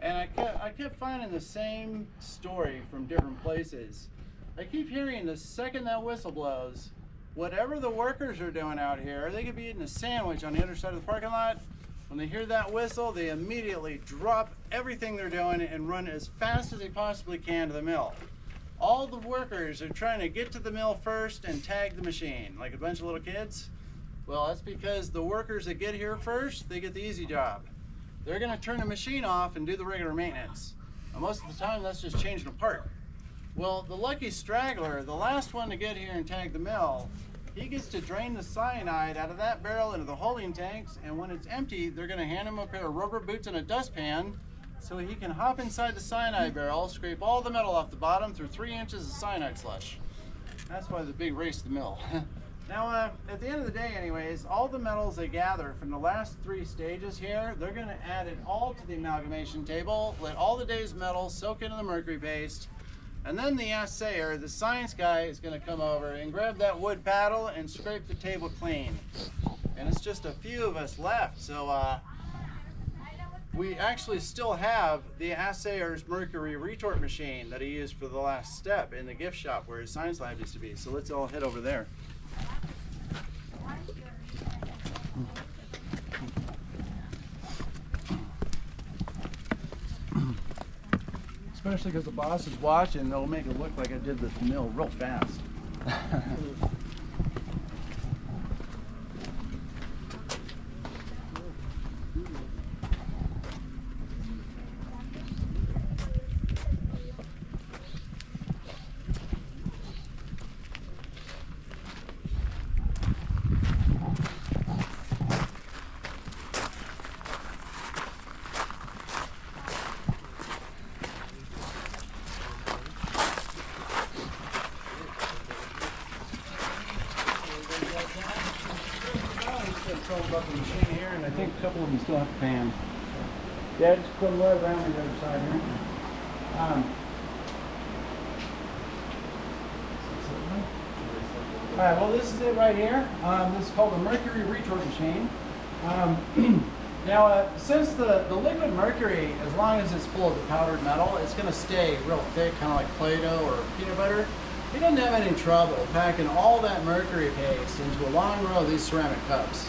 And I kept finding the same story from different places. I keep hearing the second that whistle blows, whatever the workers are doing out here, they could be eating a sandwich on the other side of the parking lot. When they hear that whistle, they immediately drop everything they're doing and run as fast as they possibly can to the mill. All the workers are trying to get to the mill first and tag the machine, like a bunch of little kids. Well, that's because the workers that get here first, they get the easy job. They're going to turn the machine off and do the regular maintenance. And most of the time, that's just changing a part. Well, the lucky straggler, the last one to get here and tag the mill, he gets to drain the cyanide out of that barrel into the holding tanks, and when it's empty, they're going to hand him a pair of rubber boots and a dustpan so he can hop inside the cyanide barrel, scrape all the metal off the bottom through 3 inches of cyanide slush. That's why the big race to the mill. Now, at the end of the day anyways, all the metals they gather from the last 3 stages here, they're going to add it all to the amalgamation table, let all the day's metal soak into the mercury paste, and then the assayer, the science guy, is going to come over and grab that wood paddle and scrape the table clean. And it's just a few of us left, so we actually still have the assayer's mercury retort machine that he used for the last step in the gift shop where his science lab used to be. So let's all head over there. Especially because the boss is watching, they'll make it look like I did this mill real fast. about the machine here, and I think a couple of them still have to pan. Yeah, just put them right around the other side here. All right, well, this is it right here. This is called the mercury retort machine. Now, since the liquid mercury, as long as it's full of the powdered metal, it's going to stay real thick, kind of like Play-Doh or peanut butter. He doesn't have any trouble packing all that mercury paste into a long row of these ceramic cups.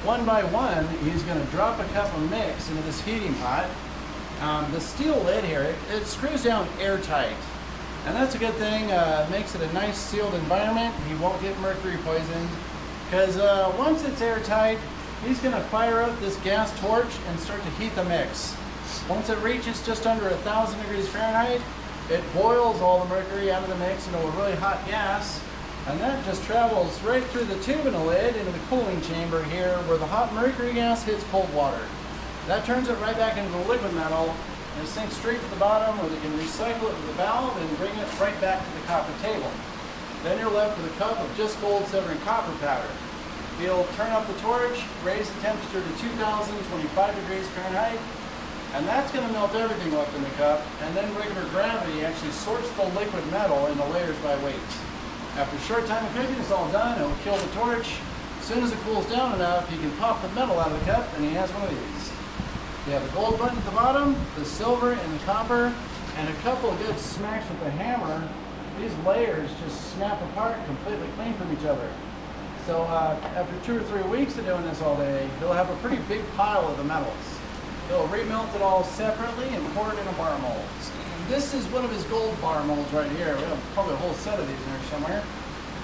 One by one, he's going to drop a cup of mix into this heating pot. The steel lid here, it screws down airtight. And that's a good thing. Makes it a nice sealed environment. He won't get mercury poisoned. Because once it's airtight, he's going to fire up this gas torch and start to heat the mix. Once it reaches just under 1,000 degrees Fahrenheit, it boils all the mercury out of the mix into a really hot gas. And that just travels right through the tube in the lid into the cooling chamber here where the hot mercury gas hits cold water. That turns it right back into the liquid metal and it sinks straight to the bottom where they can recycle it with a valve and bring it right back to the copper table. Then you're left with a cup of just gold, silver, and copper powder. He'll turn up the torch, raise the temperature to 2,025 degrees Fahrenheit, and that's going to melt everything left in the cup, and then regular gravity actually sorts the liquid metal into layers by weight. After a short time of cooking, it's all done. It'll kill the torch. As soon as it cools down enough, you can pop the metal out of the cup, and he has one of these. You have the gold button at the bottom, the silver and the copper, and a couple of good smacks with the hammer. These layers just snap apart completely clean from each other. So after 2 or 3 weeks of doing this all day, he'll have a pretty big pile of the metals. He'll remelt it all separately and pour it in a bar mold. And this is one of his gold bar molds right here. We have probably a whole set of these in there somewhere.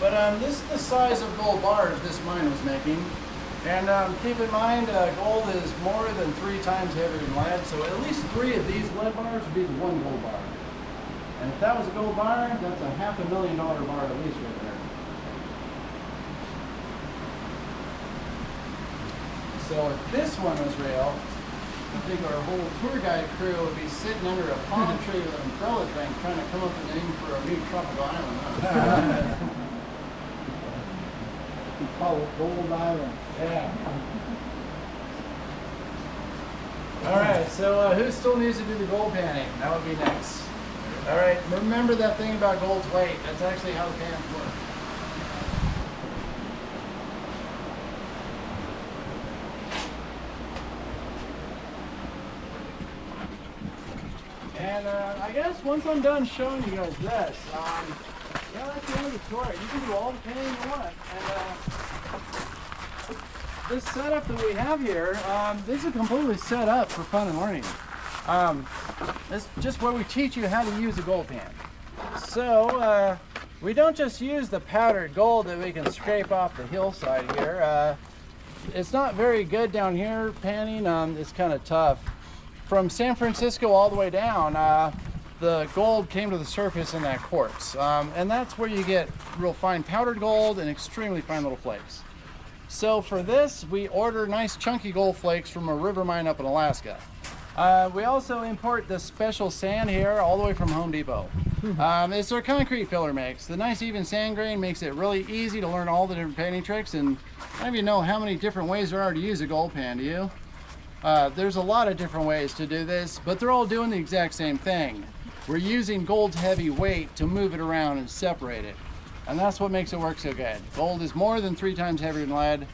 But this is the size of gold bars this mine was making. And keep in mind, gold is more than 3 times heavier than lead, so at least 3 of these lead bars would be the 1 gold bar. And if that was a gold bar, that's a $500,000 bar at least right there. So if this one was real, I think our whole tour guide crew would be sitting under a palm tree with an umbrella drink trying to come up with a name for a new tropical island. We call it Gold Island. Yeah. All right, so who still needs to do the gold panning? That would be next. All right, remember that thing about gold's weight. That's actually how the pans work. And I guess once I'm done showing you guys this, yeah, that's the end of the tour. You can do all the panning you want. And this setup that we have here, this is completely set up for fun and learning. It's just where we teach you how to use a gold pan. So we don't just use the powdered gold that we can scrape off the hillside here. It's not very good down here panning. It's kind of tough. From San Francisco all the way down, the gold came to the surface in that quartz. And that's where you get real fine powdered gold and extremely fine little flakes. So for this, we order nice chunky gold flakes from a river mine up in Alaska. We also import this special sand here all the way from Home Depot. It's our concrete filler mix. The nice even sand grain makes it really easy to learn all the different panning tricks, and I don't even know how many different ways there are to use a gold pan, do you? There's a lot of different ways to do this, but they're all doing the exact same thing. We're using gold's heavy weight to move it around and separate it. And that's what makes it work so good. Gold is more than 3 times heavier than lead.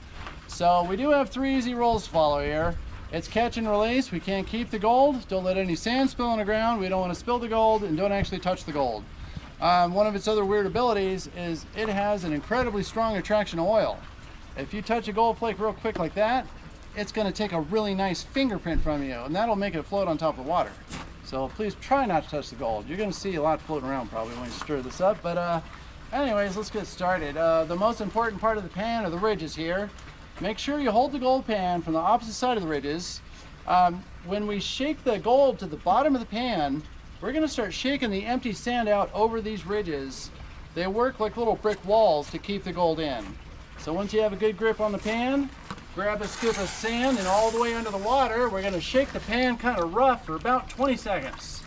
So we do have 3 easy rules to follow here. It's catch and release. We can't keep the gold. Don't let any sand spill on the ground. We don't want to spill the gold, and don't actually touch the gold. One of its other weird abilities is it has an incredibly strong attraction to oil. If you touch a gold flake real quick like that, it's going to take a really nice fingerprint from you, and that'll make it float on top of water. So please try not to touch the gold. You're going to see a lot floating around probably when you stir this up. But anyways, let's get started. The most important part of the pan are the ridges here. Make sure you hold the gold pan from the opposite side of the ridges. When we shake the gold to the bottom of the pan, we're going to start shaking the empty sand out over these ridges. They work like little brick walls to keep the gold in. So once you have a good grip on the pan, grab a scoop of sand, and all the way under the water, we're going to shake the pan kind of rough for about 20 seconds.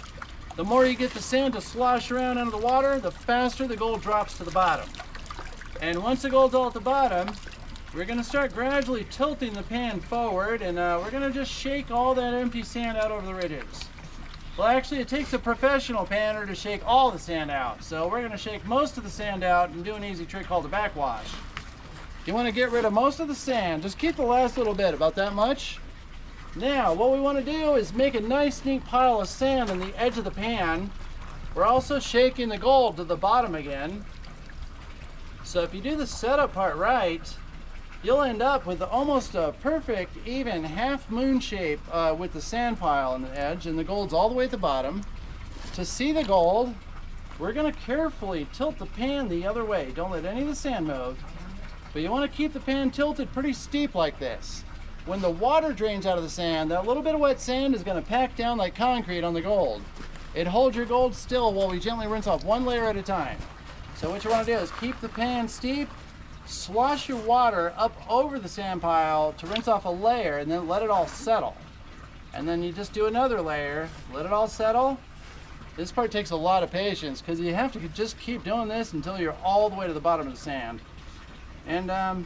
The more you get the sand to slosh around under the water, the faster the gold drops to the bottom. And once the gold's all at the bottom, we're going to start gradually tilting the pan forward, and we're going to just shake all that empty sand out over the ridges. Well, actually, it takes a professional panner to shake all the sand out. So we're going to shake most of the sand out and do an easy trick called the backwash. You want to get rid of most of the sand. Just keep the last little bit, about that much. Now, what we want to do is make a nice, neat pile of sand on the edge of the pan. We're also shaking the gold to the bottom again. So if you do the setup part right, you'll end up with almost a perfect, even half moon shape with the sand pile on the edge, and the gold's all the way at the bottom. To see the gold, we're going to carefully tilt the pan the other way. Don't let any of the sand move. But you want to keep the pan tilted pretty steep like this. When the water drains out of the sand, that little bit of wet sand is going to pack down like concrete on the gold. It holds your gold still while we gently rinse off one layer at a time. So what you want to do is keep the pan steep, slosh your water up over the sand pile to rinse off a layer, and then let it all settle. And then you just do another layer, let it all settle. This part takes a lot of patience because you have to just keep doing this until you're all the way to the bottom of the sand. And I'm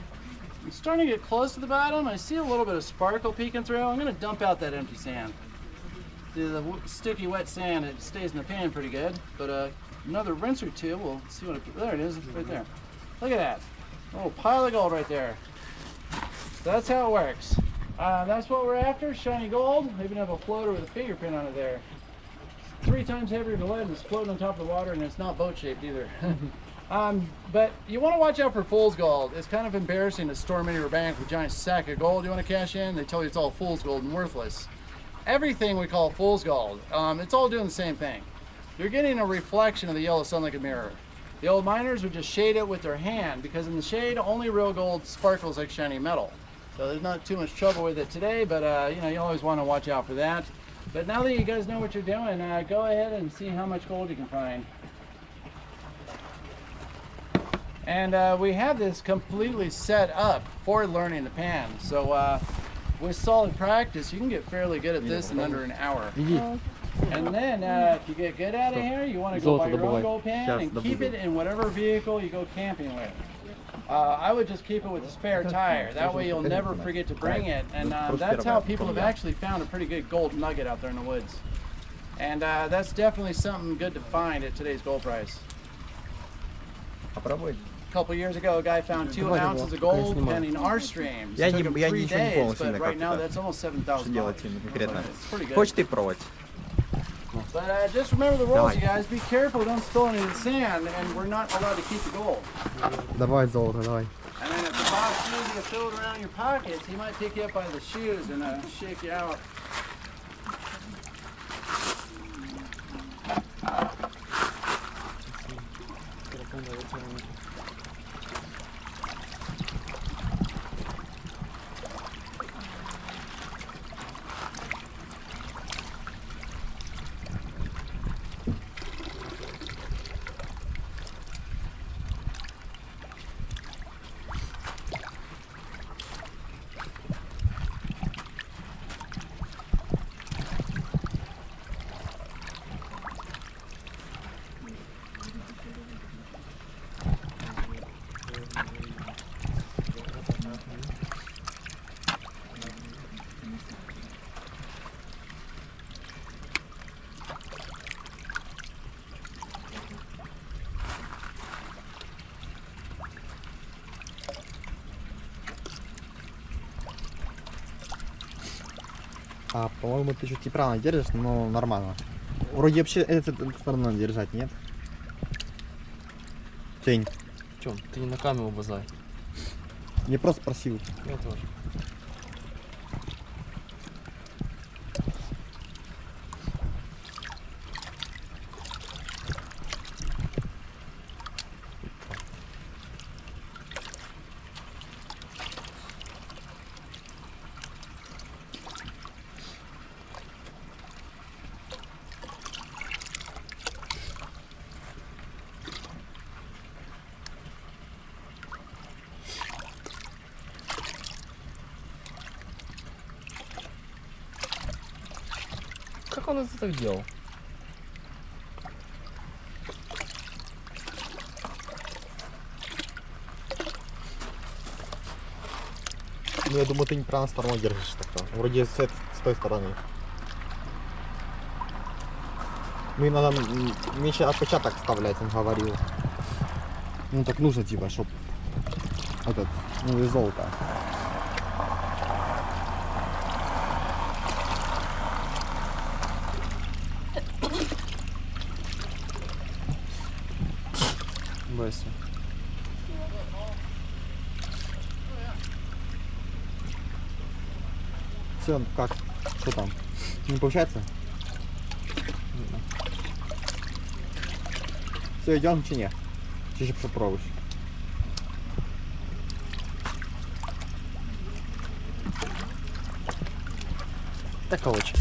starting to get close to the bottom. I see a little bit of sparkle peeking through. I'm going to dump out that empty sand. The sticky wet sand, it stays in the pan pretty good, but another rinse or two, we'll see what there it is, it's right there. Look at that, a little pile of gold right there. That's how it works. That's what we're after, shiny gold. I even have a floater with a fingerprint on it there. It's 3 times heavier than lead, and it's floating on top of the water, and it's not boat shaped either. But you want to watch out for fool's gold. It's kind of embarrassing to storm into your bank with a giant sack of gold you want to cash in. They tell you it's all fool's gold and worthless. Everything we call fool's gold. It's all doing the same thing. You're getting a reflection of the yellow sun like a mirror. The old miners would just shade it with their hand because in the shade, only real gold sparkles like shiny metal. So there's not too much trouble with it today, but you know, you always want to watch out for that. But now that you guys know what you're doing, go ahead and see how much gold you can find. And we have this completely set up for learning the pan. So with solid practice, you can get fairly good at this in under an hour. And then if you get good at it here, you want to go buy your own gold pan and keep it in whatever vehicle you go camping with. I would just keep it with a spare tire. That way you'll never forget to bring it. And that's how people have actually found a pretty good gold nugget out there in the woods. And that's definitely something good to find at today's gold price. A couple years ago, a guy found 2 ounces of gold panning our streams. It took him 3 days, but right now that's almost $7,000. It's pretty good. Хочешь ты пробовать? But just remember the rules, you guys. Be careful, don't spill any of the sand, and we're not allowed to keep the gold. Давай золото, давай. And then if the boss sees you throw it around your pockets, he might pick you up by the shoes and shake you out. А, по-моему, ты чуть неправильно держишь, но нормально. Вроде вообще эту сторону держать, нет? Жень, В чем? Ты не на камеру базарь. я просто спросил. Я тоже. Как он это так делал? Ну, я думаю, ты неправильно стороной держишь так-то. Вроде свет с той стороны. Ну, и надо меньше отпечаток вставлять, он говорил. Ну, так нужно, типа, чтоб этот, ну, и золото. Бойся. Все, как? Что там? Не получается? Все, идем чи не? Чи ще попробуешь? Так, короче.